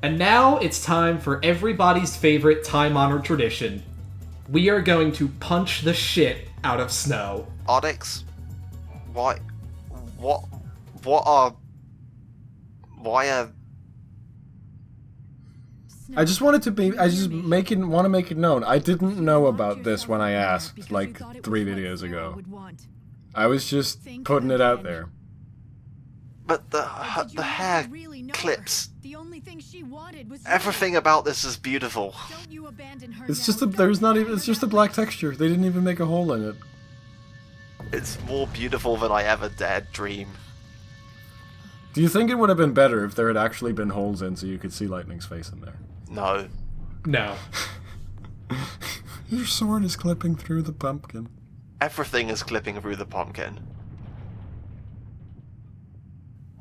And now it's time for everybody's favorite time-honored tradition. We are going to punch the shit out of Snow. Onyx, why are I just wanted to be. I just want to make it known. I didn't know about this when I asked, like, 3 videos ago. I was just putting it out there. but the hair clips, everything about this is beautiful. It's just it's just a black texture. They didn't even make a hole in it. It's more beautiful than I ever dared dream. Do you think it would have been better if there had actually been holes in so you could see Lightning's face in there? No. No. Your sword is clipping through the pumpkin. Everything is clipping through the pumpkin.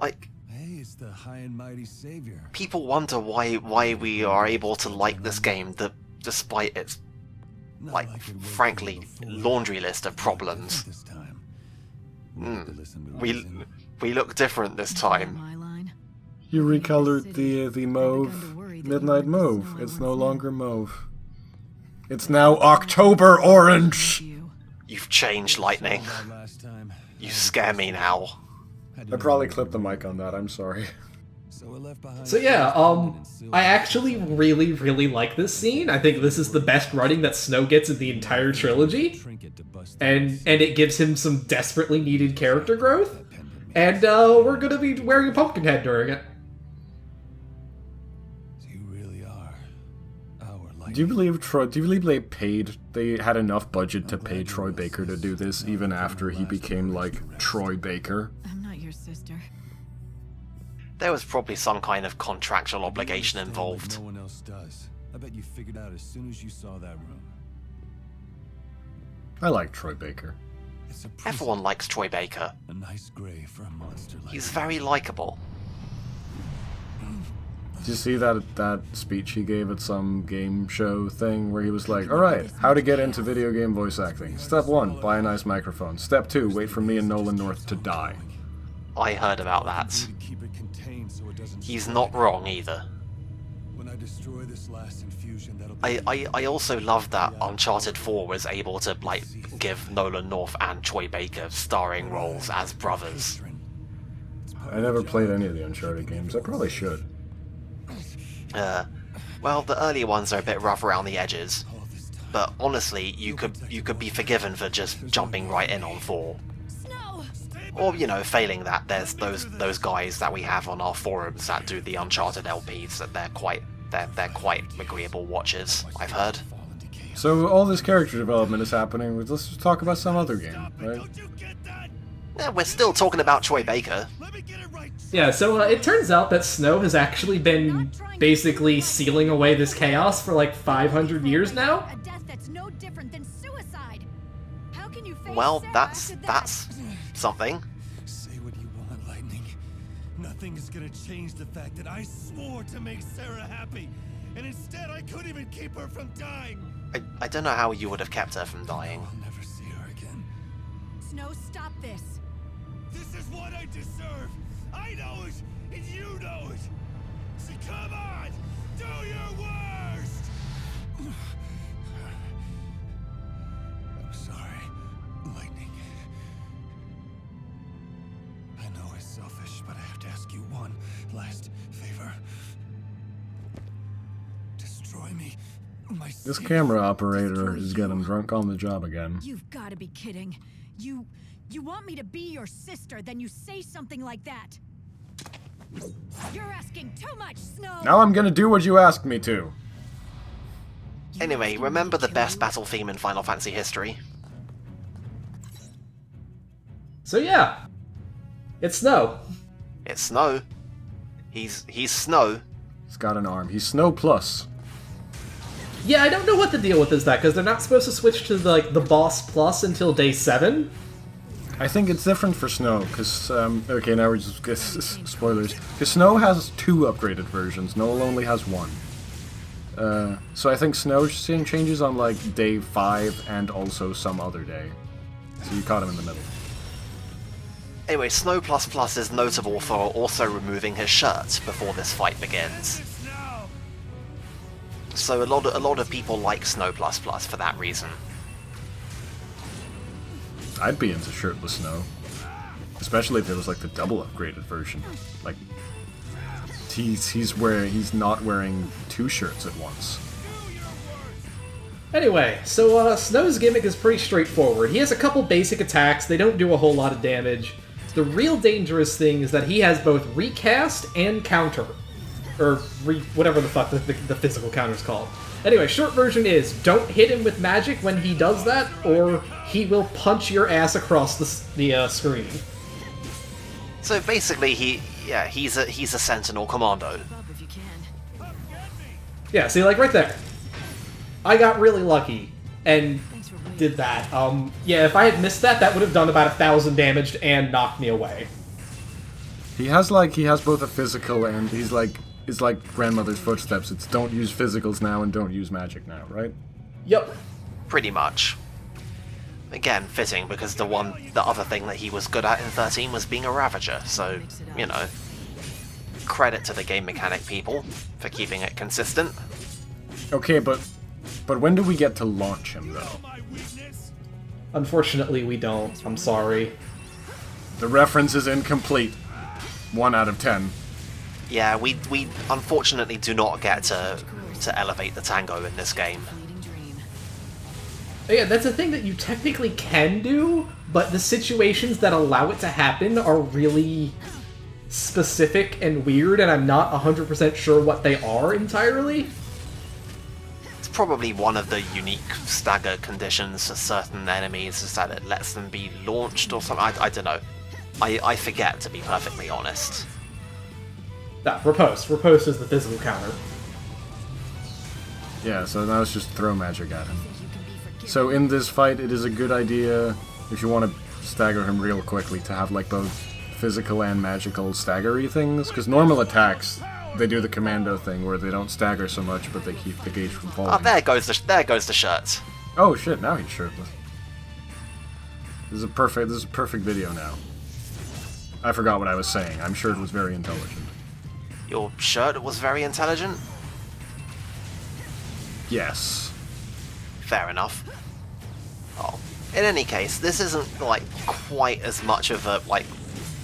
Like, Hey, it's the high and mighty savior. people wonder why we are able to like this game despite its, Not like, it was frankly, before. laundry list of problems. This time. We look different this time. You recolored the mauve, midnight mauve. It's no longer mauve. It's now October orange. You've changed, Lightning. You scare me now. I probably clipped the mic on that. I'm sorry. So yeah, I actually really, really like this scene. I think this is the best writing that Snow gets in the entire trilogy. And it gives him some desperately needed character growth. And we're gonna be wearing a pumpkin head during it. You really are our Do you believe they had enough budget to pay Troy Baker to do this even after he became like Troy Baker? I'm not your sister. There was probably some kind of contractual obligation involved. No one else does. I bet you figured out as soon as you saw that room. I like Troy Baker. It's a prison, Everyone likes Troy Baker. a nice grave for a monster like He's you. very likable. Did you see that speech he gave at some game show thing where he was like, alright, how to get into video game voice acting. Step 1, buy a nice microphone. Step 2, wait for me and Nolan North to die. I heard about that. To keep it contained so it doesn't He's spread. not wrong either. When I destroy this last infusion, that'll I also love that Uncharted 4 was able to, like, give Nolan North and Troy Baker starring roles as brothers. I never played any of the Uncharted games. I probably should. Well, the early ones are a bit rough around the edges, but honestly, you could be forgiven for just jumping right in on 4. Snow! Or, you know, failing that, there's those guys that we have on our forums that do the Uncharted LPs, that they're quite agreeable watchers, I've heard. So all this character development is happening. Let's just talk about some other game, right? Yeah, we're still talking about Troy Baker. Yeah, so it turns out that Snow has actually been basically sealing away this chaos for like 500 years now. A death that's no different than suicide. How can you face Well, Sarah that's after that? that's something. Say what you want, Lightning. Nothing is gonna change the fact that I swore to make Sarah happy, and instead I couldn't even keep her from dying. I don't know how you would have kept her from dying. I'll never see her again. Snow, stop this. This is what I deserve. I know it, and you know it. So come on, do your worst. I'm sorry, Lightning. I know it's selfish, but I have to ask you one last favor. Destroy me. This camera operator is getting drunk on the job again. You've got to be kidding. You want me to be your sister, then you say something like that. You're asking too much, Snow. Now I'm gonna do what you asked me to. Anyway, remember the best battle theme in Final Fantasy history? So yeah, it's Snow. It's Snow. He's Snow. He's got an arm. He's Snow Plus. Yeah, I don't know what the deal with is that, because they're not supposed to switch to the Boss Plus until day 7. I think it's different for Snow, because, okay, now we're just, spoilers. Because Snow has 2 upgraded versions, Noel only has 1. So I think Snow seeing changes on, like, day 5 and also some other day. So you caught him in the middle. Anyway, Snow++ is notable for also removing his shirt before this fight begins. So a lot of people like Snow++ for that reason. I'd be into shirtless Snow. Especially if it was like the double upgraded version. Like he's not wearing 2 shirts at once. Anyway, so Snow's gimmick is pretty straightforward. He has a couple basic attacks, they don't do a whole lot of damage. The real dangerous thing is that he has both recast and counter. Or whatever the fuck the physical counter's called. Anyway, short version is, don't hit him with magic when he does that, or he will punch your ass across the screen. So basically, he's a Sentinel Commando. Yeah, see, like right there. I got really lucky and did that. Yeah, if I had missed that, that would have done about 1,000 damage and knocked me away. He has both a physical and it's like Grandmother's Footsteps. It's don't use physicals now and don't use magic now, right? Yep. Pretty much. Again, fitting, because the other thing that he was good at in 13 was being a Ravager, so, you know, credit to the game mechanic people for keeping it consistent. Okay, but when do we get to launch him, though? Unfortunately, we don't. I'm sorry. The reference is incomplete. 1 out of 10. Yeah, we unfortunately do not get to elevate the Tango in this game. Yeah, that's a thing that you technically can do, but the situations that allow it to happen are really specific and weird, and I'm not 100% sure what they are entirely. It's probably one of the unique stagger conditions for certain enemies, is that it lets them be launched or something. I don't know. I forget, to be perfectly honest. Nah, Riposte. Riposte is the physical counter. Yeah, so now it's just throw magic at him. So in this fight, it is a good idea, if you want to stagger him real quickly, to have like both physical and magical staggery things, because normal attacks, they do the commando thing where they don't stagger so much, but they keep the gauge from falling. Oh, there goes the shirt. Oh shit! Now he's shirtless. This is a perfect video now. I forgot what I was saying. I'm sure it was very intelligent. Your shirt was very intelligent? Yes. Fair enough. Oh, in any case, this isn't like quite as much of a like,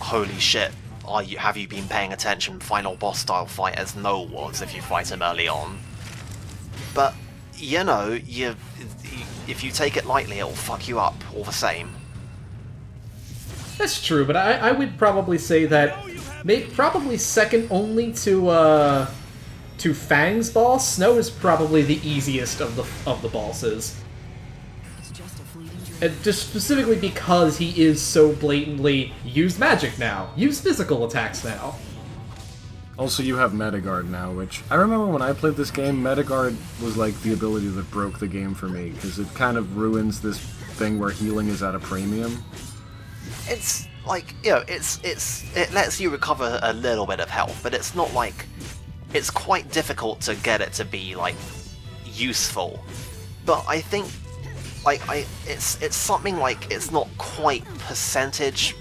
holy shit, have you been paying attention final boss style fight as No was if you fight him early on. But you know, if you take it lightly, it'll fuck you up all the same. That's true, but I would probably say that probably second only to Fang's boss, Snow is probably the easiest of the bosses. And just specifically because he is so blatantly use magic now, use physical attacks now. Also, you have Metaguard now, which I remember when I played this game, Metaguard was like the ability that broke the game for me, because it kind of ruins this thing where healing is at a premium. It's like, you know, it lets you recover a little bit of health, but it's not like, it's quite difficult to get it to be like useful. But I think like it's something like, it's not quite percentage.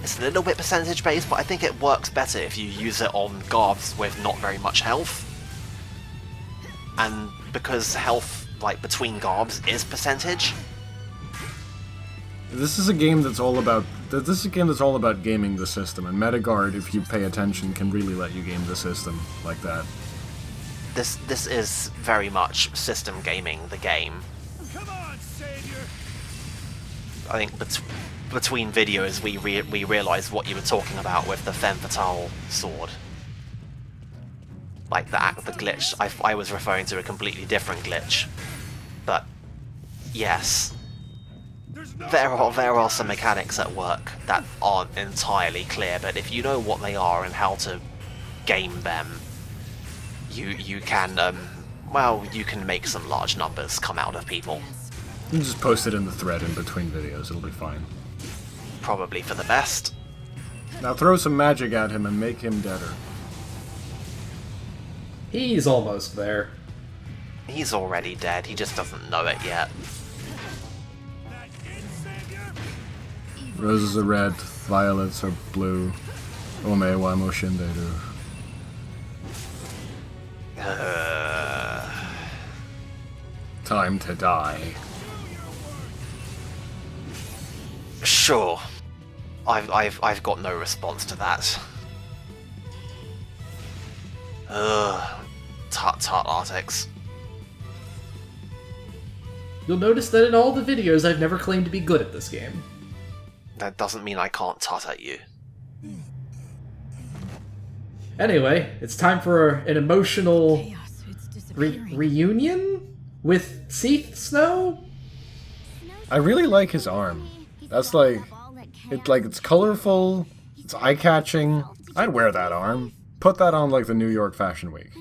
It's a little bit percentage based, but I think it works better if you use it on Garbs with not very much health. And because health, like, between Garbs is percentage. This is a game that's all about gaming the system, and Metaguard, if you pay attention, can really let you game the system like that. This is very much system gaming the game. Come on, Savior! I think between videos we realised what you were talking about with the Femme Fatale sword. Like the glitch. I was referring to a completely different glitch. But yes, there are some mechanics at work that aren't entirely clear, but if you know what they are and how to game them, you can you can make some large numbers come out of people. You can just post it in the thread in between videos, it'll be fine. Probably for the best. Now throw some magic at him and make him deader. He's almost there. He's already dead, he just doesn't know it yet. Roses are red, violets are blue. Ome wa mo shinderu. Time to die. Sure. I've got no response to that. Ugh. Tut Artix. You'll notice that in all the videos I've never claimed to be good at this game. That doesn't mean I can't tut at you. Anyway, it's time for an emotional Chaos, it's disappearing. reunion with Seath Snow? I really like his arm. That's like, it's colorful, it's eye-catching. I'd wear that arm. Put that on like the New York Fashion Week.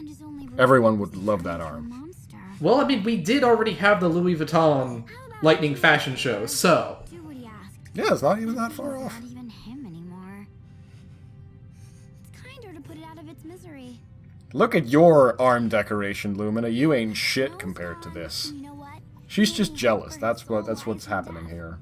Everyone would love that arm. Well, I mean, we did already have the Louis Vuitton Lightning Fashion Show, so... Yeah, it's not even that far off. Not even him anymore. It's kinder to put it out of its misery. Look at your arm decoration, Lumina. You ain't shit compared to this. You know what? She's just jealous. That's what's happening here.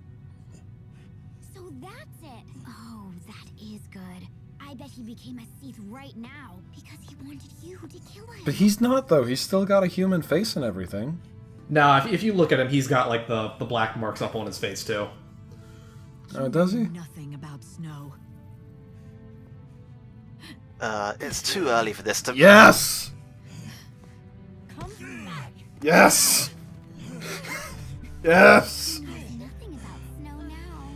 So that's it. Oh, that is good. I bet he became a Seath right now because he wanted you to kill him. But he's not, though. He's still got a human face and everything. Nah, if you look at him, he's got, like, the black marks up on his face, too. Does he? Nothing about Snow. It's too early for this to... Yes! Come back. Yes! Yes! There's nothing about Snow now.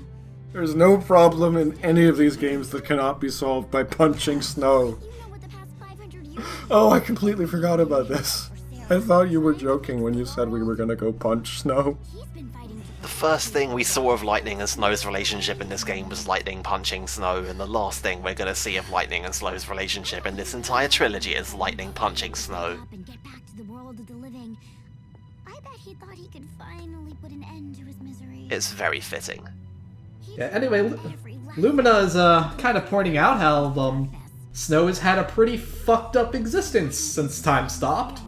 There's no problem in any of these games that cannot be solved by punching Snow. You know what the past 500 years Oh, I completely forgot about this. I thought you were joking when you said we were gonna go punch Snow. he's been fighting to The first thing we saw of Lightning and Snow's relationship in this game was Lightning punching Snow, and the last thing we're gonna see of Lightning and Snow's relationship in this entire trilogy is Lightning punching Snow. up and get back to the world of the living. I bet he thought he could finally put an end to his misery. It's very fitting. Yeah, anyway, Lumina is kind of pointing out how Snow has had a pretty fucked up existence since time stopped,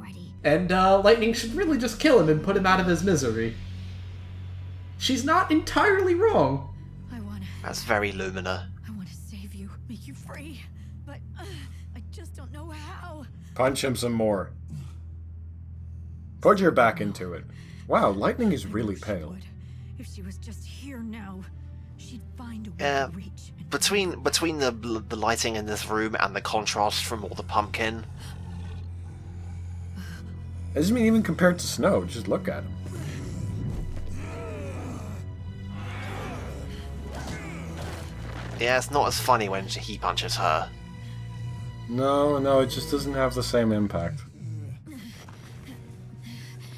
and Lightning should really just kill him and put him out of his misery. She's not entirely wrong. That's very Lumina. I want to save you, make you free, but I just don't know how. Punch him some more. Put your back into it. Wow, Lightning is really She pale. would. If she was just here now, she'd find a way Yeah, to reach. And Between the lighting in this room and the contrast from all the pumpkin, I just mean even compared to Snow, just look at him. yeah, it's not as funny when he punches her. No, it just doesn't have the same impact.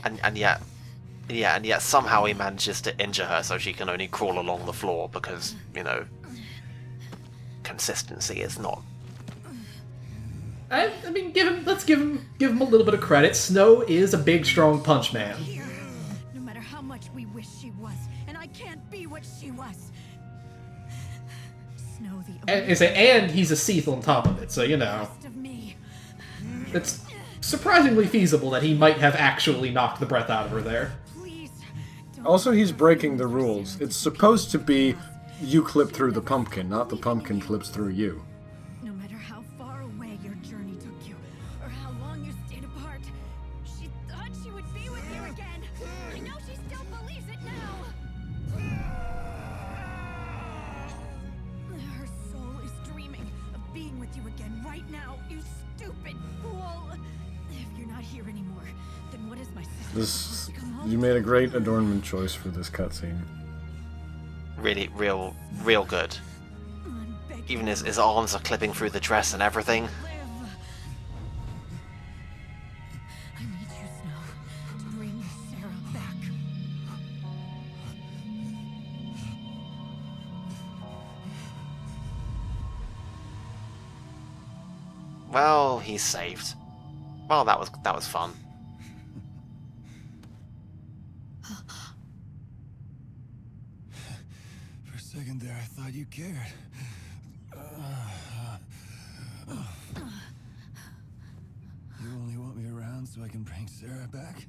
And yet somehow he manages to injure her so she can only crawl along the floor because, you know, consistency is not. I mean, let's give him a little bit of credit. Snow is a big, strong punch man. here, no matter how much we wish she was, and I can't be what she was. Snow the And he's a Seath on top of it, so you know, best of me. it's surprisingly feasible that he might have actually knocked the breath out of her there. Please, don't Also, he's breaking the rules. It's supposed to be you clip through the pumpkin, not the pumpkin clips through you. No matter how far away your journey took you, or how long you stayed apart, she thought she would be with you again. I know she still believes it now. Her soul is dreaming of being with you again right now, you stupid fool. If you're not here anymore, then what is my sister? You made a great adornment choice for this cutscene. Really, real good. I'm begging Even his arms are clipping through the dress and everything. live. I need you, Snow, to bring Sarah back. Well, he's saved. Well, that was fun. For a second there, I thought you cared. You only want me around so I can bring Sarah back?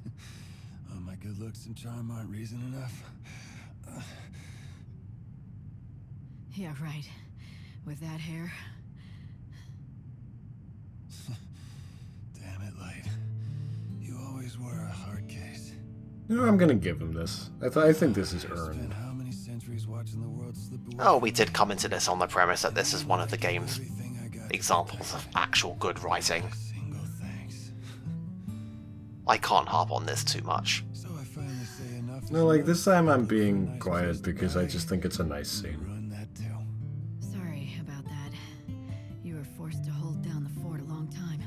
Oh, my good looks and charm aren't reason enough. Yeah, right. With that hair. Damn it, Light. You always were a hard case. You know, I'm gonna give him this. I think this is earned. Spent how many centuries watching the world slip away? Oh, we did come into this on the premise that this is one of the game's Everything I got. examples of actual good writing. Single thanks. I can't harp on this too much. So I finally say enough. No, like, this time I'm being quiet because I just think it's a nice scene. Run that too. Sorry about that. You were forced to hold down the fort a long time.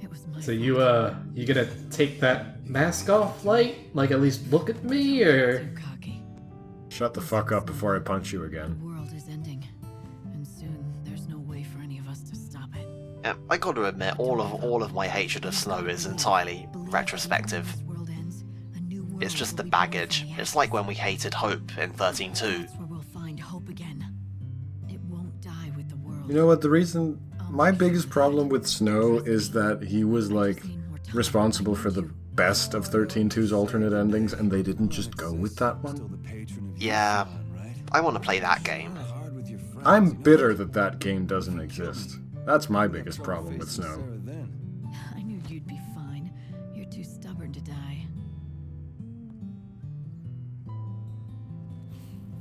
It was my So you gonna take that mask off, Light? Like, at least look at me, or? too cocky. Shut the fuck up before I punch you The again. world is ending, and soon there's no way for any of us to stop it. I got to admit, all of my hatred of Snow is entirely retrospective. This world ends, a new world It's just will the be baggage. born. It's like when we hated Hope in 13.2. That's where we'll find hope again. It won't die with the world. You know what, the reason... My biggest problem with Snow is that he was, like, responsible for the best of 13.2's alternate endings, and they didn't just go with that Still one. the patron of Yeah, Yukon, right? I want to play that game. Hard with your friends. I'm bitter that that game doesn't exist. That's my biggest problem with Facing Snow. Sarah then. I knew you'd be fine. You're too stubborn to die.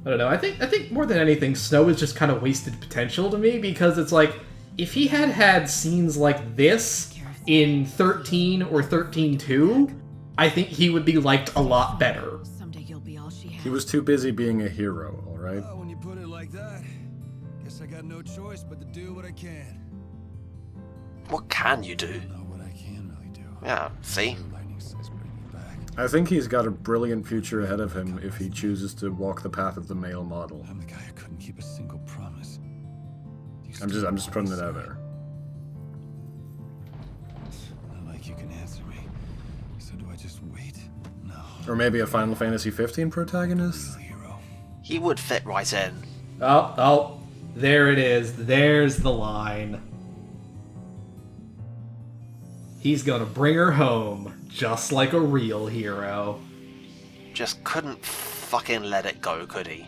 I don't know. I think more than anything, Snow is just kind of wasted potential to me, because it's like, if he had had scenes like this in 13 or 13.2, I think he would be liked a lot better. Someday you'll be all she has. He was too busy being a hero, alright? Oh, when you put it like that, guess I got no choice but to do what I can. What can you do? Know what I can really do. Yeah, see? Lightning says bring me back. I think he's got a brilliant future ahead of him if he chooses to walk the path of the male model. I'm the guy who couldn't keep a single promise. You I'm just putting it out there. Not like you can answer me. So do I just wait? No. Or maybe a Final Fantasy 15 protagonist? Real hero. He would fit right in. Oh, there it is. There's the line. He's gonna bring her home, just like a real hero. Just couldn't fucking let it go, could he?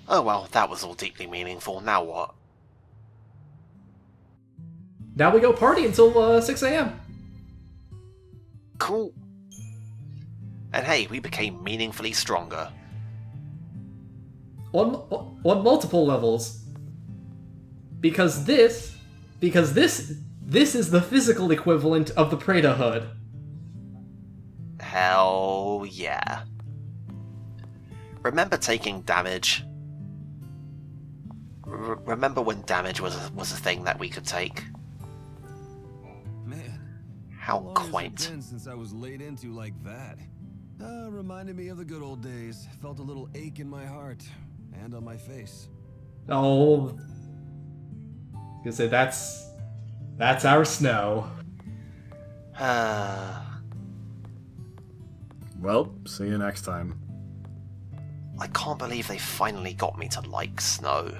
Oh well, that was all deeply meaningful. Now what? Now we go party until 6 a.m. Cool. And hey, we became meaningfully stronger. On multiple levels. Because this is the physical equivalent of the Preda hood. Hell yeah. Remember taking damage? Remember when damage was a thing that we could take? Man. How long has it quaint. been since I was laid into like that? Reminded me of the good old days. Felt a little ache in my heart and on my face. Oh, I say that's our Snow. Well, see you next time. I can't believe they finally got me to like Snow.